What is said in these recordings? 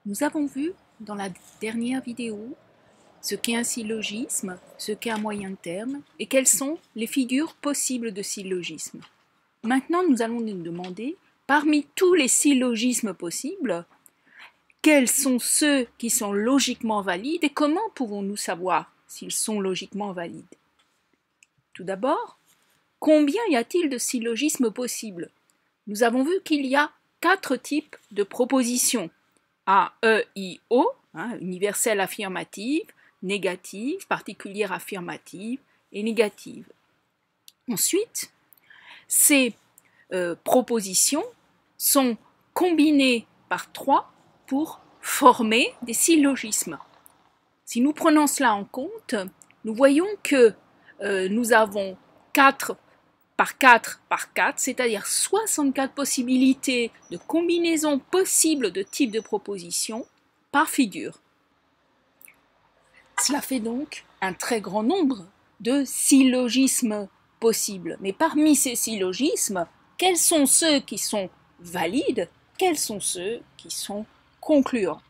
Nous avons vu dans la dernière vidéo ce qu'est un syllogisme, ce qu'est un moyen terme et quelles sont les figures possibles de syllogisme. Maintenant, nous allons nous demander, parmi tous les syllogismes possibles, quels sont ceux qui sont logiquement valides et comment pouvons-nous savoir s'ils sont logiquement valides? Tout d'abord, combien y a-t-il de syllogismes possibles? Nous avons vu qu'il y a 4 types de propositions. A, E, I, O, universelle affirmative, négative, particulière affirmative et négative. Ensuite, ces propositions sont combinées par 3 pour former des syllogismes. Si nous prenons cela en compte, nous voyons que nous avons 4 par 4 par 4, c'est-à-dire 64 possibilités de combinaisons possibles de types de propositions par figure. Cela fait donc un très grand nombre de syllogismes possibles. Mais parmi ces syllogismes, quels sont ceux qui sont valides? Quels sont ceux qui sont concluants?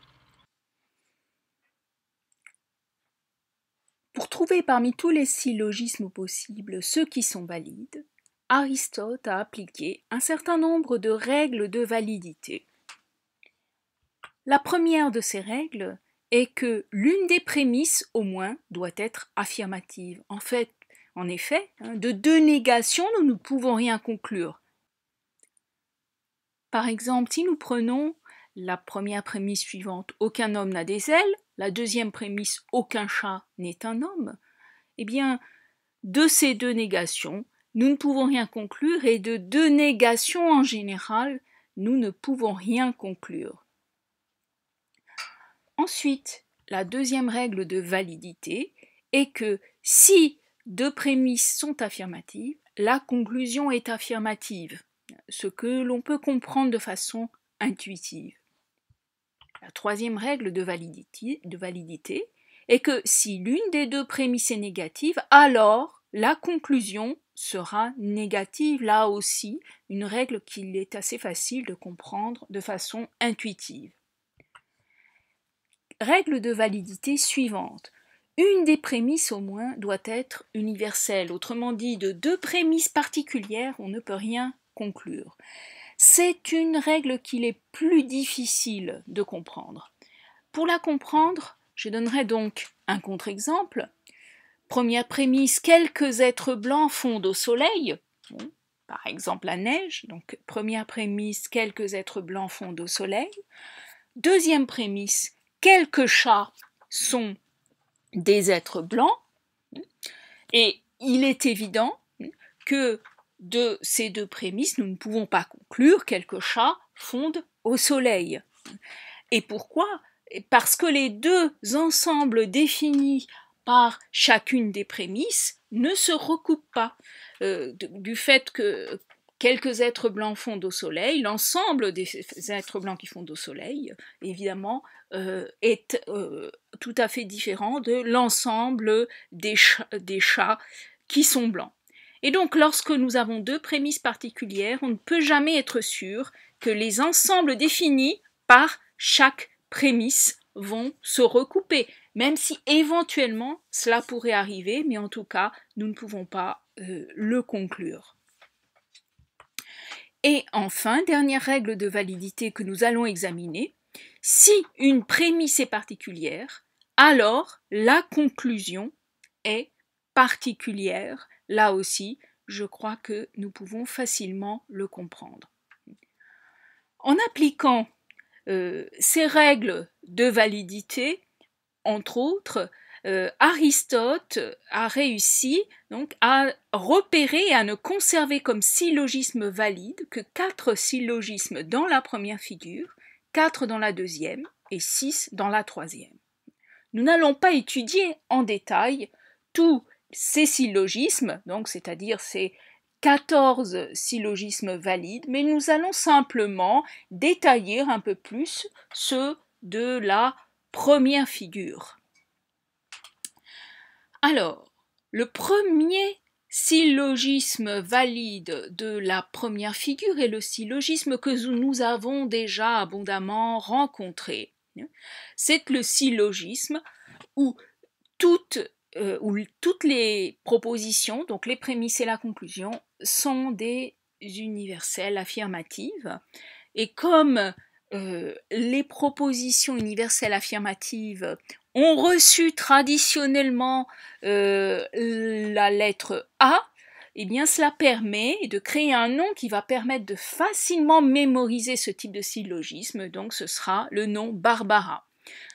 Pour trouver parmi tous les syllogismes possibles ceux qui sont valides, Aristote a appliqué un certain nombre de règles de validité. La première de ces règles est que l'une des prémisses, au moins, doit être affirmative. En effet, de 2 négations, nous ne pouvons rien conclure. Par exemple, si nous prenons la première prémisse suivante, aucun homme n'a des ailes, la deuxième prémisse, aucun chat n'est un homme, eh bien, de ces 2 négations, nous ne pouvons rien conclure et de 2 négations en général, nous ne pouvons rien conclure. Ensuite, la deuxième règle de validité est que si 2 prémisses sont affirmatives, la conclusion est affirmative, ce que l'on peut comprendre de façon intuitive. La troisième règle de validité est que si l'une des 2 prémisses est négative, alors la conclusion sera négative. Là aussi, une règle qu'il est assez facile de comprendre de façon intuitive. Règle de validité suivante. Une des prémisses au moins doit être universelle. Autrement dit, de 2 prémisses particulières, on ne peut rien conclure. C'est une règle qu'il est plus difficile de comprendre. Pour la comprendre, je donnerai donc un contre-exemple. Première prémisse, quelques êtres blancs fondent au soleil. Bon, par exemple la neige. Donc première prémisse, quelques êtres blancs fondent au soleil. Deuxième prémisse, quelques chats sont des êtres blancs. Et il est évident que de ces 2 prémisses, nous ne pouvons pas conclure quelques chats fondent au soleil. Et pourquoi? Parce que les 2 ensembles définis par chacune des prémisses ne se recoupent pas. Du fait que quelques êtres blancs fondent au soleil, l'ensemble des êtres blancs qui fondent au soleil, évidemment, est tout à fait différent de l'ensemble des chats qui sont blancs. Et donc, lorsque nous avons 2 prémisses particulières, on ne peut jamais être sûr que les ensembles définis par chaque prémisse vont se recouper, même si éventuellement cela pourrait arriver, mais en tout cas, nous ne pouvons pas le conclure. Et enfin, dernière règle de validité que nous allons examiner, si une prémisse est particulière, alors la conclusion est particulière. Là aussi, je crois que nous pouvons facilement le comprendre. En appliquant ces règles de validité, entre autres, Aristote a réussi donc à repérer et à ne conserver comme syllogisme valide que 4 syllogismes dans la première figure, 4 dans la deuxième et 6 dans la troisième. Nous n'allons pas étudier en détail tous ces syllogismes, donc c'est-à-dire ces 14 syllogismes valides, mais nous allons simplement détailler un peu plus ceux de la première figure. Alors, le premier syllogisme valide de la première figure est le syllogisme que nous avons déjà abondamment rencontré. C'est le syllogisme où toutes les propositions, donc les prémices et la conclusion, sont des universelles affirmatives. Et comme les propositions universelles affirmatives ont reçu traditionnellement la lettre A, eh bien cela permet de créer un nom qui va permettre de facilement mémoriser ce type de syllogisme, donc ce sera le nom Barbara.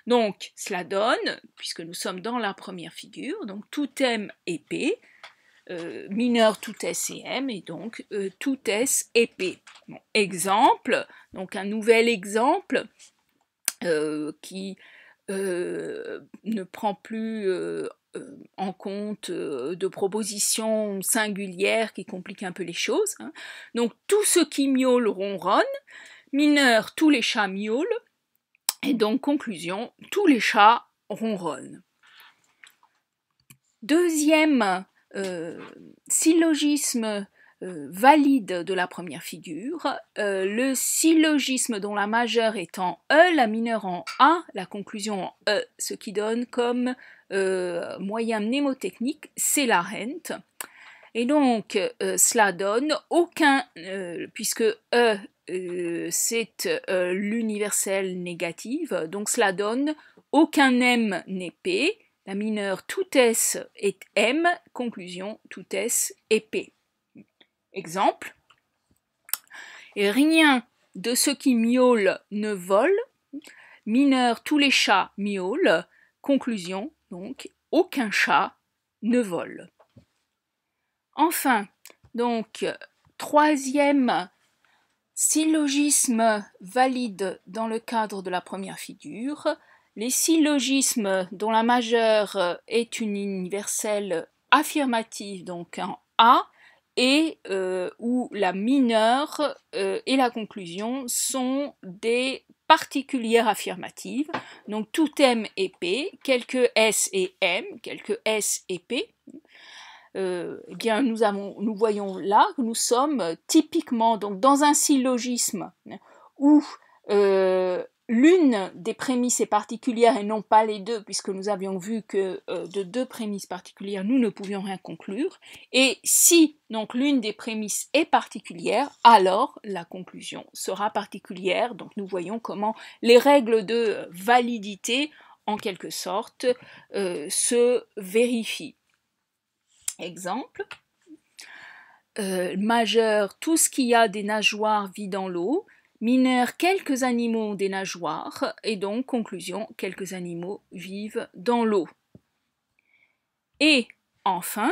Donc cela donne, puisque nous sommes dans la première figure, donc tout M et P, mineur tout S et M, et donc tout S et P. Bon, exemple, donc un nouvel exemple qui ne prend plus en compte de propositions singulières qui compliquent un peu les choses. Donc tout ce qui miaule ronronne, mineur tous les chats miaulent, et donc conclusion, tous les chats ronronnent. Deuxième syllogisme valide de la première figure, le syllogisme dont la majeure est en E, la mineure en A, la conclusion en E, ce qui donne comme moyen mnémotechnique c'est la rente. Et donc cela donne aucun, puisque E c'est l'universelle négative, donc cela donne aucun M n'est P, la mineure tout S est M, conclusion tout S est P. Exemple, et rien de ce qui miaule ne vole, mineur tous les chats miaulent, conclusion donc aucun chat ne vole. Enfin, donc troisième syllogisme valide dans le cadre de la première figure, les syllogismes dont la majeure est une universelle affirmative, donc en A, et où la mineure et la conclusion sont des particulières affirmatives, donc tout M et P, quelques S et M, quelques S et P. Eh bien nous voyons là que nous sommes typiquement donc, dans un syllogisme où l'une des prémices est particulière et non pas les deux, puisque nous avions vu que de deux prémices particulières, nous ne pouvions rien conclure. Et si donc l'une des prémices est particulière, alors la conclusion sera particulière. Donc nous voyons comment les règles de validité, en quelque sorte, se vérifient. Exemple, majeur, tout ce qui a des nageoires vit dans l'eau, mineur, quelques animaux ont des nageoires, et donc, conclusion, quelques animaux vivent dans l'eau. Et enfin,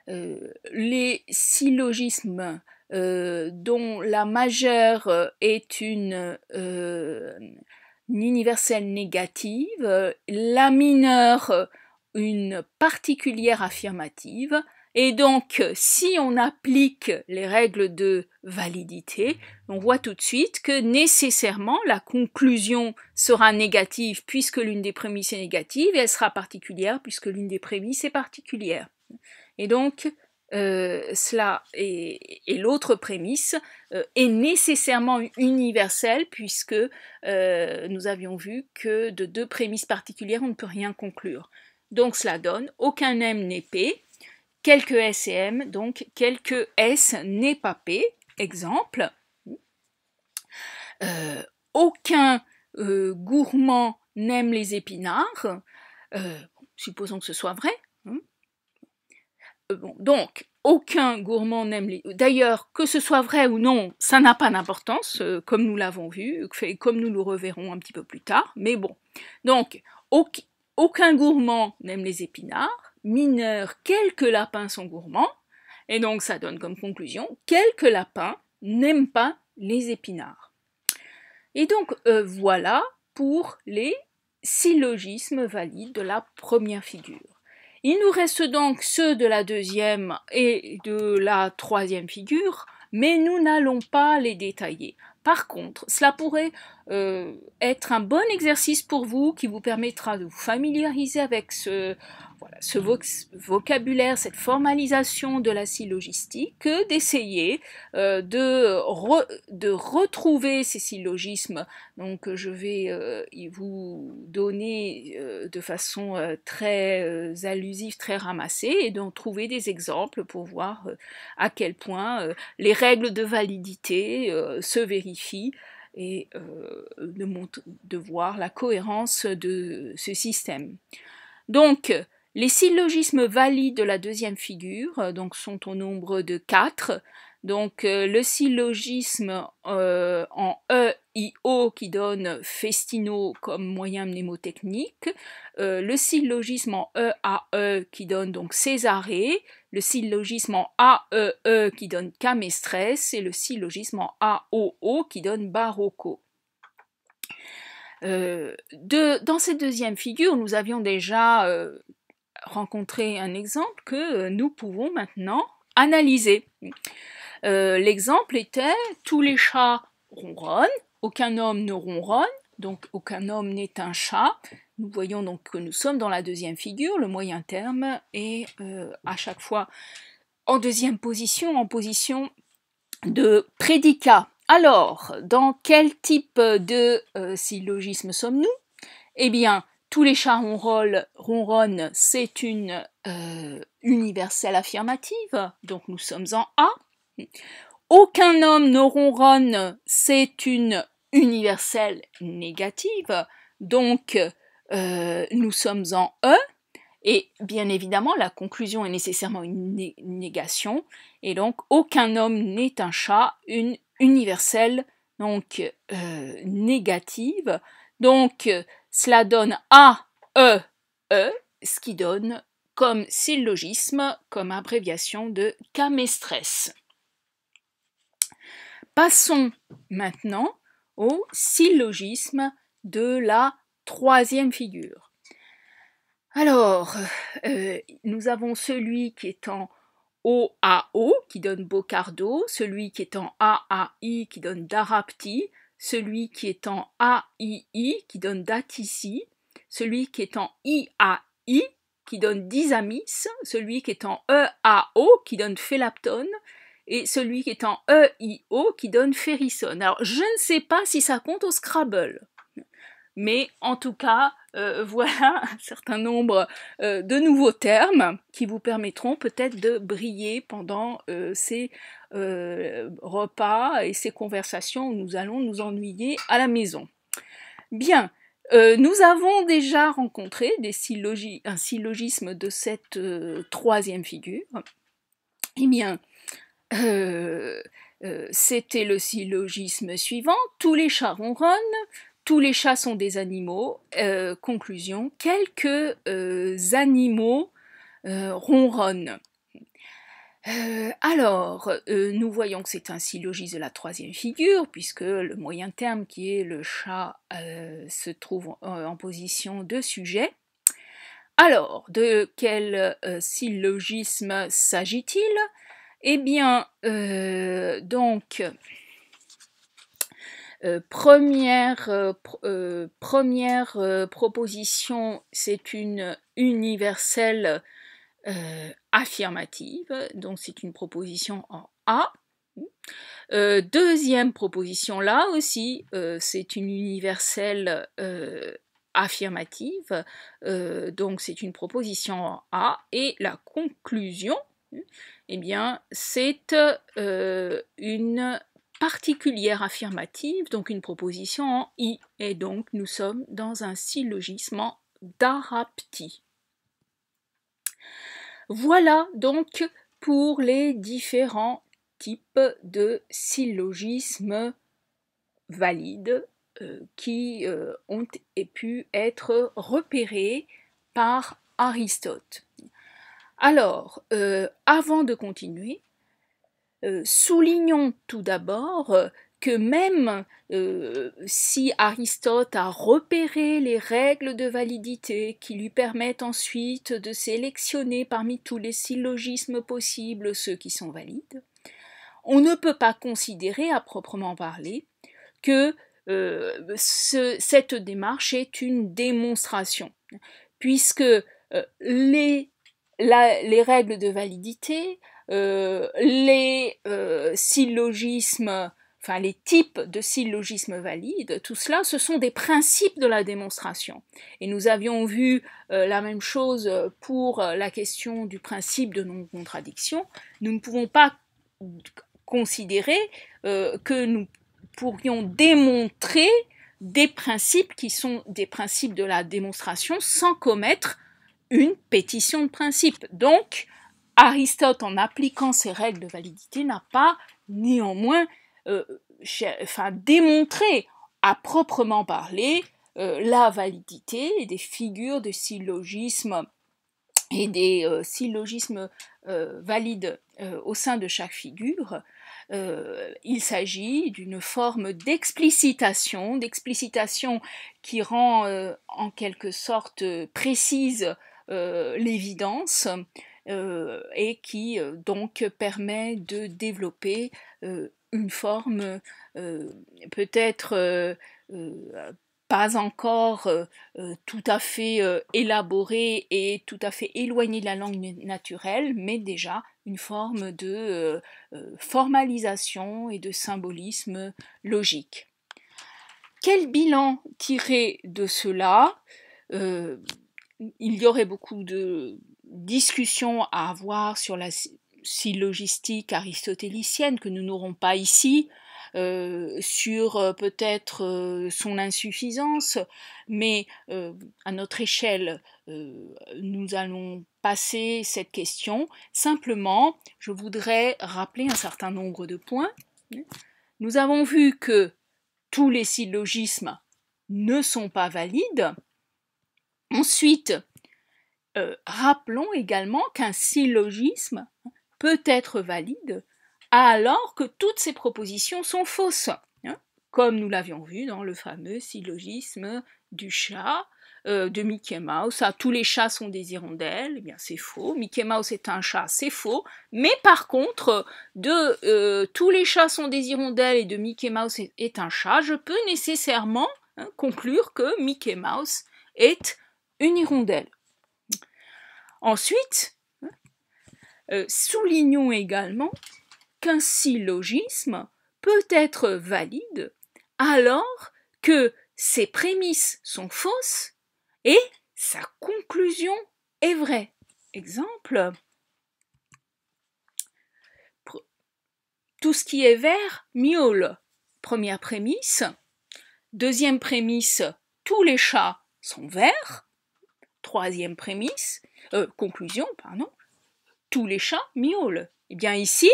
les syllogismes dont la majeure est une universelle négative, la mineure une particulière affirmative, et donc si on applique les règles de validité, on voit tout de suite que nécessairement la conclusion sera négative puisque l'une des prémices est négative, et elle sera particulière puisque l'une des prémices est particulière. Et donc cela et l'autre prémisse est nécessairement universelle puisque nous avions vu que de deux prémisses particulières on ne peut rien conclure. Donc cela donne aucun M n'est P, quelques S et M, donc quelques S n'est pas P. Exemple, aucun gourmand n'aime les épinards, supposons que ce soit vrai. Bon, donc, aucun gourmand n'aime les... D'ailleurs, que ce soit vrai ou non, ça n'a pas d'importance, comme nous l'avons vu, comme nous le reverrons un petit peu plus tard, mais bon. Donc, aucun gourmand n'aime les épinards, mineur, quelques lapins sont gourmands, et donc ça donne comme conclusion, quelques lapins n'aiment pas les épinards. Et donc, voilà pour les syllogismes valides de la première figure. Il nous reste donc ceux de la deuxième et de la troisième figure, mais nous n'allons pas les détailler. Par contre, cela pourrait être un bon exercice pour vous qui vous permettra de vous familiariser avec ce vocabulaire, cette formalisation de la syllogistique, que d'essayer de retrouver ces syllogismes. Donc je vais vous donner de façon très allusive, très ramassée, et donc trouver des exemples pour voir à quel point les règles de validité se vérifient et de voir la cohérence de ce système. Donc, les syllogismes valides de la deuxième figure sont au nombre de 4. Donc, le syllogisme en E-I-O qui donne Festino comme moyen mnémotechnique, le syllogisme en E-A-E qui donne donc Césarée, le syllogisme en A-E-E qui donne Camestres et le syllogisme en A-O-O qui donne Barocco. Dans cette deuxième figure, nous avions déjà rencontré un exemple que nous pouvons maintenant analyser. L'exemple était « tous les chats ronronnent, aucun homme ne ronronne », donc aucun homme n'est un chat. Nous voyons donc que nous sommes dans la deuxième figure, le moyen terme est à chaque fois en deuxième position, en position de prédicat. Alors, dans quel type de syllogisme sommes-nous? Eh bien, tous les chats ronronnent, c'est une universelle affirmative, donc nous sommes en A. Aucun homme ne ronronne, c'est une universelle négative, donc nous sommes en E. Et bien évidemment, la conclusion est nécessairement une négation, et donc aucun homme n'est un chat, une universelle donc négative. Donc cela donne A, E, E, ce qui donne comme syllogisme, comme abréviation de Camestres. Passons maintenant au syllogisme de la troisième figure. Alors, nous avons celui qui est en O-A-O, qui donne Bocardo, celui qui est en A-A-I, qui donne Darapti, celui qui est en A-I-I, qui donne Datissi, celui qui est en I-A-I, qui donne Disamis, celui qui est en E-A-O, qui donne Phélaptone, et celui qui est en E-I-O, qui donne Ferrisson. Alors, je ne sais pas si ça compte au Scrabble, mais en tout cas, voilà un certain nombre de nouveaux termes qui vous permettront peut-être de briller pendant ces repas et ces conversations où nous allons nous ennuyer à la maison. Bien, nous avons déjà rencontré un syllogisme de cette troisième figure. Eh bien, c'était le syllogisme suivant, tous les chats ronronnent. Tous les chats sont des animaux. Conclusion, quelques animaux ronronnent. Alors, nous voyons que c'est un syllogisme de la troisième figure, puisque le moyen terme qui est le chat se trouve en position de sujet. Alors, de quel syllogisme s'agit-il? Eh bien, donc... Première proposition, c'est une universelle affirmative, donc c'est une proposition en A. Deuxième proposition, là aussi, c'est une universelle affirmative, donc c'est une proposition en A, et la conclusion, eh bien, c'est une particulière affirmative, donc une proposition en I, et donc nous sommes dans un syllogisme en Darapti. Voilà donc pour les différents types de syllogismes valides qui ont pu être repérés par Aristote. Alors, avant de continuer, soulignons tout d'abord que même si Aristote a repéré les règles de validité qui lui permettent ensuite de sélectionner parmi tous les syllogismes possibles ceux qui sont valides, on ne peut pas considérer à proprement parler que cette démarche est une démonstration, puisque les règles de validité, les syllogismes, enfin les types de syllogismes valides, tout cela, ce sont des principes de la démonstration. Et nous avions vu la même chose pour la question du principe de non-contradiction. Nous ne pouvons pas considérer que nous pourrions démontrer des principes qui sont des principes de la démonstration sans commettre une pétition de principe. Donc, Aristote, en appliquant ces règles de validité, n'a pas néanmoins démontré à proprement parler la validité des figures de syllogismes et des syllogismes valides au sein de chaque figure. Il s'agit d'une forme d'explicitation qui rend en quelque sorte précise l'évidence et qui donc permet de développer une forme peut-être pas encore tout à fait élaborée et tout à fait éloignée de la langue naturelle, mais déjà une forme de formalisation et de symbolisme logique. Quel bilan tirer de cela ? Il y aurait beaucoup de discussions à avoir sur la syllogistique aristotélicienne que nous n'aurons pas ici, sur peut-être son insuffisance, mais à notre échelle, nous allons passer cette question. Simplement, je voudrais rappeler un certain nombre de points. Nous avons vu que tous les syllogismes ne sont pas valides. Ensuite, rappelons également qu'un syllogisme peut être valide alors que toutes ces propositions sont fausses, comme nous l'avions vu dans le fameux syllogisme du chat de Mickey Mouse. Tous les chats sont des hirondelles, eh bien c'est faux. Mickey Mouse est un chat, c'est faux. Mais par contre, de tous les chats sont des hirondelles et de Mickey Mouse est un chat, je peux nécessairement conclure que Mickey Mouse est une hirondelle. Ensuite, soulignons également qu'un syllogisme peut être valide alors que ses prémices sont fausses et sa conclusion est vraie. Exemple, tout ce qui est vert miaule. Première prémisse. Deuxième prémisse, tous les chats sont verts. Troisième prémisse, conclusion, tous les chats miaulent. Eh bien ici,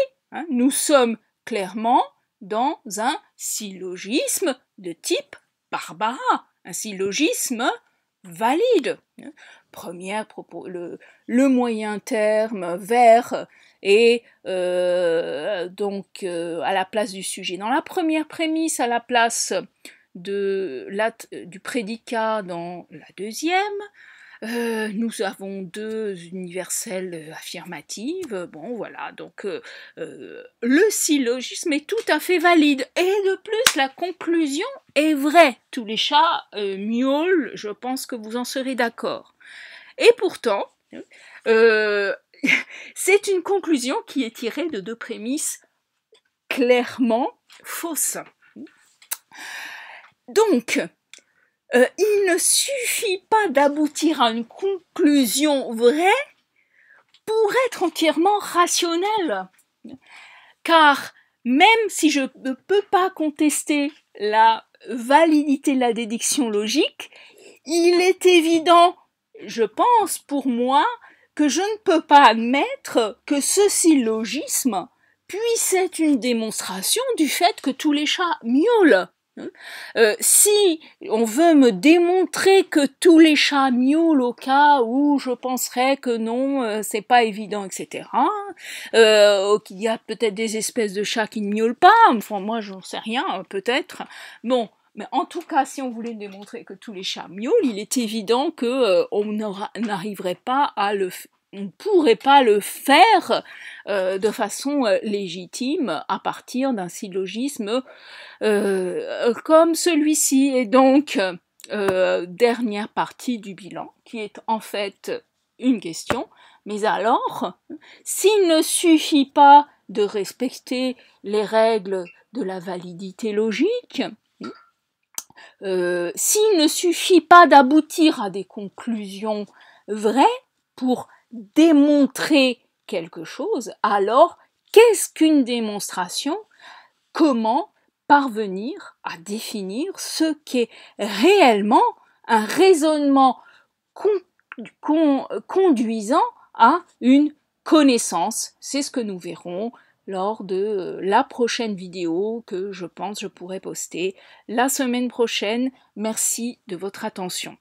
nous sommes clairement dans un syllogisme de type Barbara, un syllogisme valide. Le moyen terme vert est donc à la place du sujet dans la première prémisse, à la place du prédicat dans la deuxième. Nous avons deux universels affirmatives. Bon, voilà, donc le syllogisme est tout à fait valide. Et de plus, la conclusion est vraie. Tous les chats miaulent, je pense que vous en serez d'accord. Et pourtant, c'est une conclusion qui est tirée de deux prémices clairement fausses. Donc, il ne suffit pas d'aboutir à une conclusion vraie pour être entièrement rationnel. Car même si je ne peux pas contester la validité de la déduction logique, il est évident, je pense pour moi, que je ne peux pas admettre que ce syllogisme puisse être une démonstration du fait que tous les chats miaulent. Si on veut me démontrer que tous les chats miaulent au cas où je penserais que non, c'est pas évident, etc. Qu'il y a peut-être des espèces de chats qui ne miaulent pas, enfin moi j'en sais rien, peut-être. Bon, mais en tout cas, si on voulait démontrer que tous les chats miaulent, il est évident que on n'arriverait pas à on ne pourrait pas le faire de façon légitime à partir d'un syllogisme comme celui-ci. Et donc, dernière partie du bilan, qui est en fait une question. Mais alors, s'il ne suffit pas de respecter les règles de la validité logique, s'il ne suffit pas d'aboutir à des conclusions vraies pour démontrer quelque chose, alors qu'est-ce qu'une démonstration? Comment parvenir à définir ce qu'est réellement un raisonnement conduisant à une connaissance? C'est ce que nous verrons lors de la prochaine vidéo que je pense je pourrai poster la semaine prochaine. Merci de votre attention.